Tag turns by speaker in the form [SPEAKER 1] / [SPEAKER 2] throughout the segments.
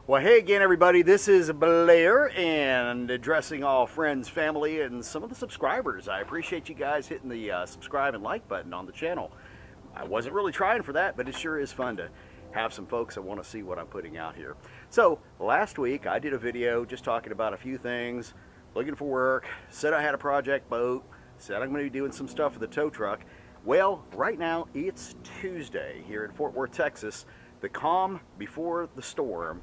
[SPEAKER 1] Well, hey again, everybody. This is Blair, and addressing all friends, family, and some of the subscribers. I appreciate you guys hitting the subscribe and like button on the channel. I wasn't really trying for that, but it sure is fun to have some folks that want to see what I'm putting out here. So, last week I did a video just talking about a few things, looking for work, said I had a project boat, said I'm going to be doing some stuff with the tow truck. Well, right now it's Tuesday here in Fort Worth, Texas, the calm before the storm.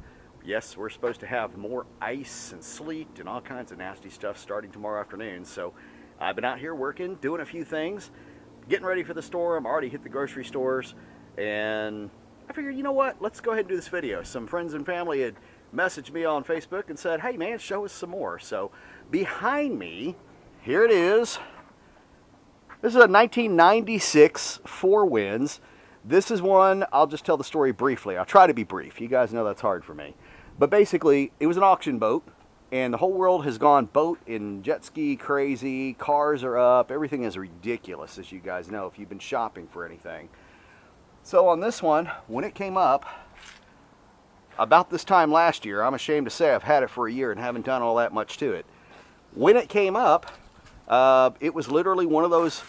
[SPEAKER 1] Yes, we're supposed to have more ice and sleet and all kinds of nasty stuff starting tomorrow afternoon. So I've been out here working, doing a few things, getting ready for the storm. I already hit the grocery stores, and I figured, you know what, let's go ahead and do this video. Some friends and family had messaged me on Facebook and said, hey man, show us some more. So behind me, here it is. This is a 1996 Four Winds. This is one, I'll just tell the story briefly. I'll try to be brief. You guys know that's hard for me. But basically, it was an auction boat, and the whole world has gone boat and jet ski crazy. Cars are up. Everything is ridiculous, as you guys know, if you've been shopping for anything. So on this one, when it came up, about this time last year, I'm ashamed to say I've had it for a year and haven't done all that much to it. When it came up, it was literally one of those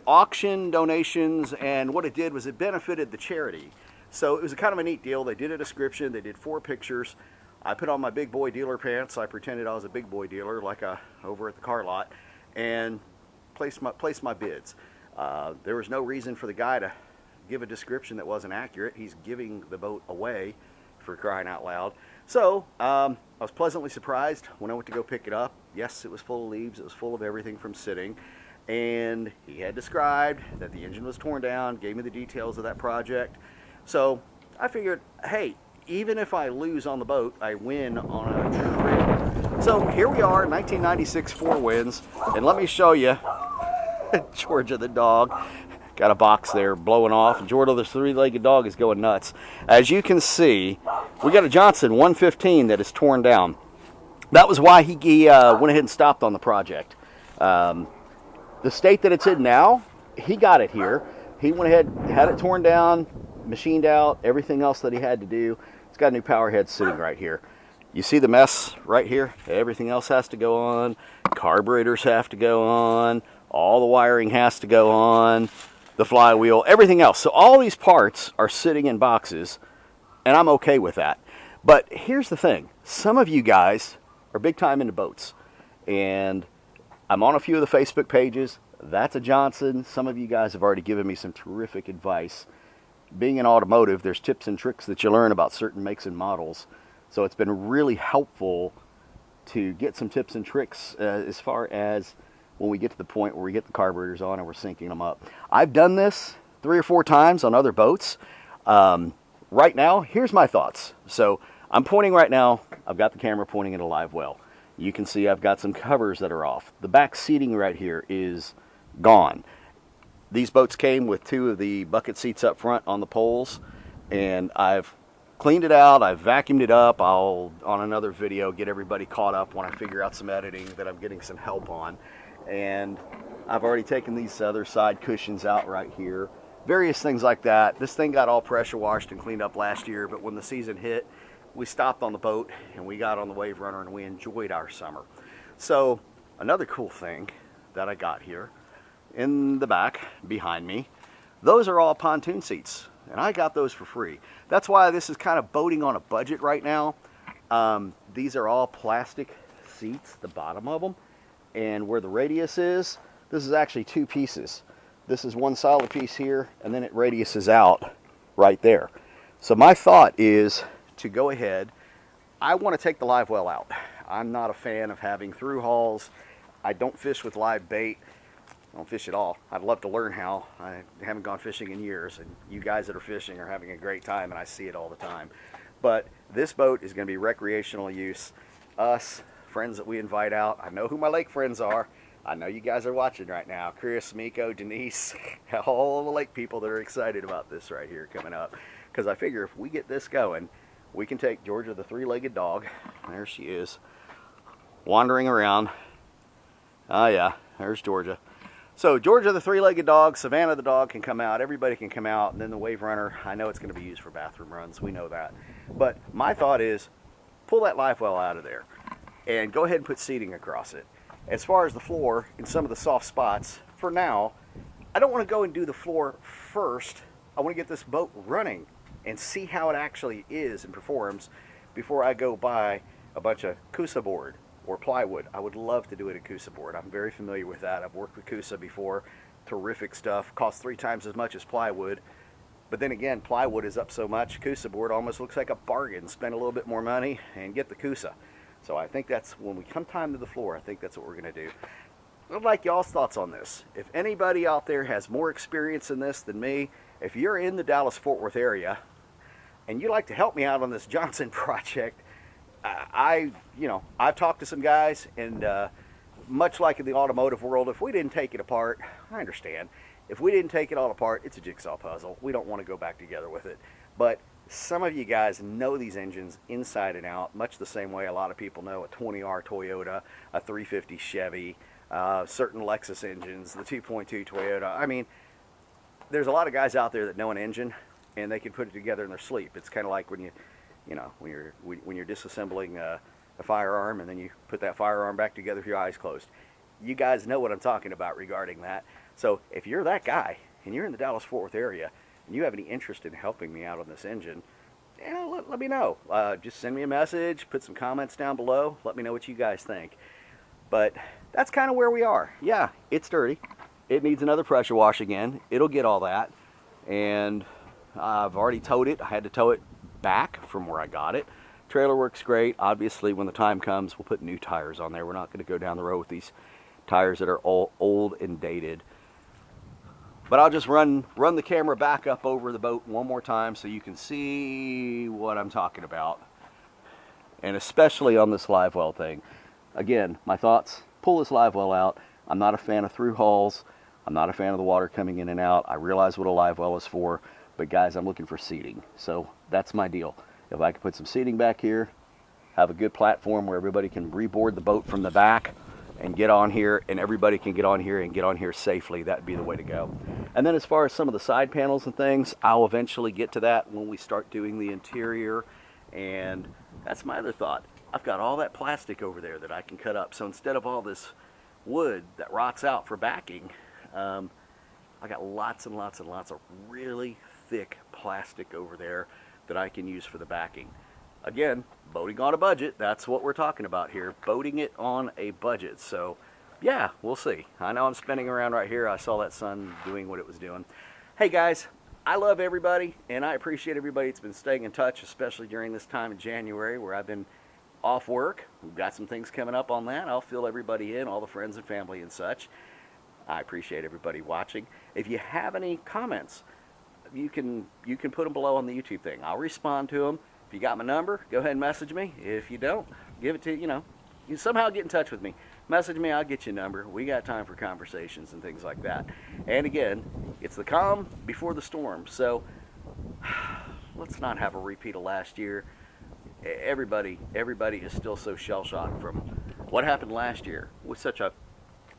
[SPEAKER 1] auction donations, and what it did was it benefited the charity. So it was a kind of a neat deal. They did a description, they did 4 pictures. I put on my big boy dealer pants. I pretended I was a big boy dealer, like over at the car lot, and placed my bids. There was no reason for the guy to give a description that wasn't accurate. He's giving the boat away, for crying out loud. So I was pleasantly surprised when I went to go pick it up. Yes, it was full of leaves. It was full of everything from sitting. And he had described that the engine was torn down, gave me the details of that project. So I figured, hey, even if I lose on the boat, I win on a trip. So here we are, 1996 Four Winds, and let me show you Georgia the dog. Got a box there blowing off, and Georgia the three-legged dog is going nuts. As you can see, we got a Johnson 115 that is torn down. That was why he went ahead and stopped on the project. The state that it's in now, he got it here. He went ahead, had it torn down, machined out, everything else that he had to do. It's got a new power head sitting right here. You see the mess right here? Everything else has to go on. Carburetors have to go on. All the wiring has to go on. The flywheel, everything else. So all these parts are sitting in boxes, and I'm okay with that. But here's the thing. Some of you guys are big time into boats, and I'm on a few of the Facebook pages. That's a Johnson. Some of you guys have already given me some terrific advice. Being in automotive, there's tips and tricks that you learn about certain makes and models. So it's been really helpful to get some tips and tricks as far as when we get to the point where we get the carburetors on and we're syncing them up. I've done this 3 or 4 times on other boats. Right now, here's my thoughts. So I'm pointing right now. I've got the camera pointing at a live well. You can see I've got some covers that are off. The back seating right here is gone. These boats came with 2 of the bucket seats up front on the poles, and I've cleaned it out. I've vacuumed it up. I'll, on another video, get everybody caught up when I figure out some editing that I'm getting some help on. And I've already taken these other side cushions out right here. Various things like that. This thing got all pressure washed and cleaned up last year, but when the season hit, we stopped on the boat and we got on the Wave Runner and we enjoyed our summer. So another cool thing that I got here in the back behind me, those are all pontoon seats, and I got those for free. That's why this is kind of boating on a budget right now. These are all plastic seats, the bottom of them, and where the radius is, this is actually 2 pieces. This is one solid piece here, and then it radiuses out right there. So my thought is to go ahead. I want to take the live well out. I'm not a fan of having through hauls. I don't fish with live bait. I don't fish at all. I'd love to learn how. I haven't gone fishing in years, and you guys that are fishing are having a great time, and I see it all the time. But this boat is going to be recreational use. Us, friends that we invite out. I know who my lake friends are. I know you guys are watching right now. Chris, Miko, Denise, all the lake people that are excited about this right here coming up. Because I figure if we get this going, we can take Georgia the three-legged dog. There she is, wandering around. Oh yeah, there's Georgia. So Georgia the three-legged dog, Savannah the dog can come out, everybody can come out, and then the Wave Runner, I know it's going to be used for bathroom runs, we know that. But my thought is, pull that live well out of there and go ahead and put seating across it. As far as the floor and some of the soft spots, for now, I don't want to go and do the floor first. I want to get this boat running and see how it actually is and performs before I go buy a bunch of Coosa board or plywood. I would love to do it in Coosa board. I'm very familiar with that. I've worked with Coosa before. Terrific stuff. Costs 3 times as much as plywood. But then again, plywood is up so much, Coosa board almost looks like a bargain. Spend a little bit more money and get the Coosa. So I think that's, when we come time to the floor, I think that's what we're going to do. I'd like y'all's thoughts on this. If anybody out there has more experience in this than me, if you're in the Dallas-Fort Worth area and you'd like to help me out on this Johnson project, I've talked to some guys, and much like in the automotive world, if we didn't take it apart, I understand. If we didn't take it all apart, it's a jigsaw puzzle. We don't want to go back together with it. But some of you guys know these engines inside and out, much the same way a lot of people know a 20R Toyota, a 350 Chevy, certain Lexus engines, the 2.2 Toyota. I mean, there's a lot of guys out there that know an engine, and they can put it together in their sleep. It's kind of like when when you're disassembling a firearm, and then you put that firearm back together with your eyes closed. You guys know what I'm talking about regarding that. So if you're that guy and you're in the Dallas-Fort Worth area and you have any interest in helping me out on this engine, let me know. Just send me a message, put some comments down below, let me know what you guys think. But that's kind of where we are. Yeah, it's dirty. It needs another pressure wash again. It'll get all that. And I've already towed it. I had to tow it back from where I got it. Trailer works great. Obviously, when the time comes, we'll put new tires on there. We're not going to go down the road with these tires that are all old and dated. But I'll just run the camera back up over the boat one more time so you can see what I'm talking about. And especially on this live well thing. Again, my thoughts, pull this live well out. I'm not a fan of through hauls. I'm not a fan of the water coming in and out. I realize what a live well is for, but guys, I'm looking for seating. So that's my deal. If I could put some seating back here, have a good platform where everybody can reboard the boat from the back and get on here, and everybody can get on here and get on here safely, that'd be the way to go. And then as far as some of the side panels and things, I'll eventually get to that when we start doing the interior. And that's my other thought. I've got all that plastic over there that I can cut up. So instead of all this wood that rots out for backing, I got lots and lots and lots of really thick plastic over there that I can use for the backing. Again, boating on a budget, that's what we're talking about here. Boating it on a budget. So yeah, we'll see. I know I'm spinning around right here. I saw that sun doing what it was doing. Hey guys, I love everybody, and I appreciate everybody that's been staying in touch, especially during this time in January where I've been off work. We've got some things coming up on that. I'll fill everybody in, all the friends and family and such. I appreciate everybody watching. If you have any comments, you can put them below on the YouTube thing. I'll respond to them. If you got my number, go ahead and message me. If you don't, give it to, you somehow get in touch with me. Message me, I'll get you a number. We got time for conversations and things like that. And again, it's the calm before the storm. So let's not have a repeat of last year. Everybody is still so shell-shocked from what happened last year with such a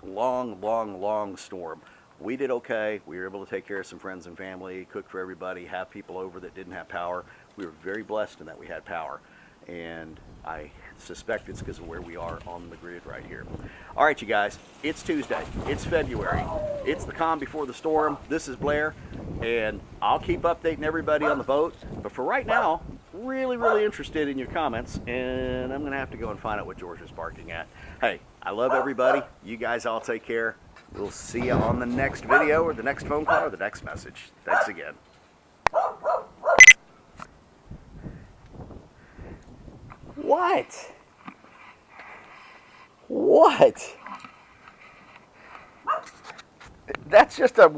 [SPEAKER 1] long storm. We did okay. We were able to take care of some friends and family, cook for everybody, have people over that didn't have power. We were very blessed in that we had power. And I suspect it's because of where we are on the grid right here. All right, you guys, it's Tuesday. It's February. It's the calm before the storm. This is Blair, and I'll keep updating everybody on the boat. But for right now, really interested in your comments, and I'm going to have to go and find out what George is barking at. Hey, I love everybody. You guys all take care. We'll see you on the next video or the next phone call or the next message. Thanks again. What? What? That's just a